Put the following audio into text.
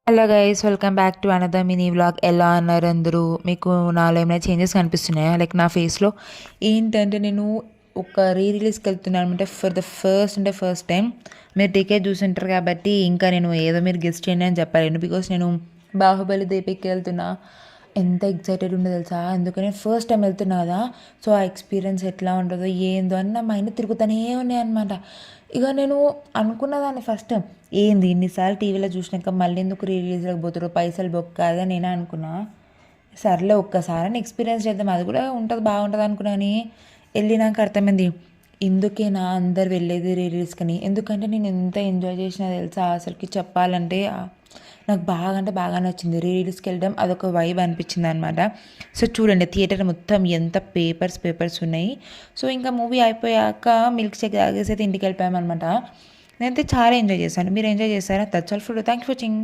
Hello guys, welcome back to another mini vlog. ఎలా అన్నారు అందరూ? మీకు నాలో ఏమైనా చేంజెస్ కనిపిస్తున్నాయా? లైక్ నా ఫేస్లో ఏంటంటే నేను ఒక రిలీజ్కి వెళ్తున్నాను అనమాట. ఫస్ట్ టైం మీరు టికెట్ చూసింటారు కాబట్టి ఇంకా నేను ఏదో మీరు గెస్ట్ చేయండి అని చెప్పలేను. బికాస్ నేను బాహుబలి దీపికి వెళ్తున్నా. ఎంత ఎక్సైటెడ్ ఉండదు తెలుసా? అందుకని ఫస్ట్ టైం వెళ్తున్నా కదా. సో ఆ ఎక్స్పీరియన్స్ ఎట్లా ఉంటుందో ఏందో అని నా మైండ్ తిరుగుతూనే ఉన్నాయి అనమాట. ఇక నేను అనుకున్నదాన్ని ఫస్ట్, ఏంది ఇన్నిసార్లు టీవీలో చూసినాక మళ్ళీ ఎందుకు రిలీజ్లోకి పోతారు, పైసలు బొక్క కదా నేనే అనుకున్నా. సర్లే ఒక్కసారి ఎక్స్పీరియన్స్ చేద్దాం, అది కూడా ఉంటుంది బాగుంటుంది అనుకున్నా. అని వెళ్ళినాక అర్థమైంది ఇందుకేనా అందరు వెళ్ళేది రిలీజ్కని. ఎందుకంటే నేను ఎంత ఎంజాయ్ చేసినా తెలుసా అసలుకి చెప్పాలంటే. నాకు బాగా అంటే బాగా నచ్చింది రిలీజ్కి వెళ్ళడం. అదొక వైబ్ అనిపించింది అనమాట. సో చూడండి థియేటర్ మొత్తం ఎంత పేపర్స్ ఉన్నాయి. సో ఇంకా మూవీ అయిపోయాక మిల్క్ షేక్ తాగేసి అయితే ఇంటికి వెళ్ళిపోయామన్నమాట. నేనైతే చాలా ఎంజాయ్ చేశాను. మీరు ఎంజాయ్ చేశారా? That's all for thanks for watching.